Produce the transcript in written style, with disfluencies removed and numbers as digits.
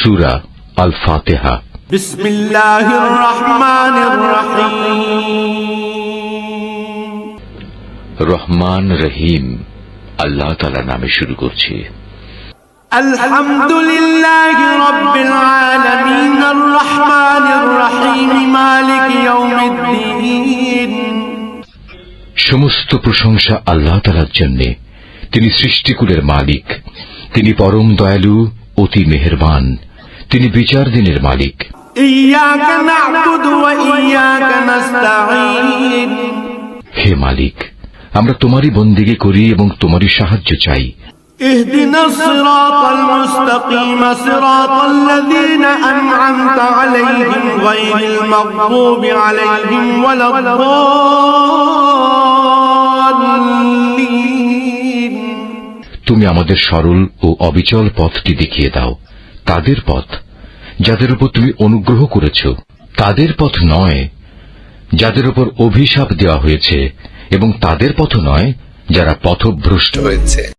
সূরা আল ফাতিহা। বিসমিল্লাহির রহমানির রহিম। রহমান রহিম আল্লাহ তাআলার নামে শুরু করছি। আলহামদুলিল্লাহি রাব্বিল আলামিন আর রহমানির রহিম মালিক ইয়াউমিদ্দিন। সমস্ত প্রশংসা আল্লাহ তাআলার জন্য। তিনি সৃষ্টিকুলের মালিক, তিনি পরম দয়ালু, অতি মেহেরবান, তিনি বিচার দিনের মালিক। ইয়াকা না'বুদু ওয়া ইয়াকা নাস্তাঈন। হে মালিক, আমরা তোমারই বন্দেগী করি এবং তোমারই সাহায্য চাই। ইহদিনাস সিরাতাল মুস্তাকিম সিরাতাল্লাযীনা আন'আমতা আলাইহিম গায়রিল মাগদুবি আলাইহিম ওয়ালাদ-দাল্লিন। তুমি আমাদের সরল ও অবিচল পথটি দেখিয়ে দাও, তাদের পথ যাদের উপর তুমি অনুগ্রহ করেছ, তাদের পথ নয় যাদের উপর অভিশাপ দেওয়া হয়েছে, এবং তাদের পথ নয় যারা পথভ্রষ্ট হয়েছে।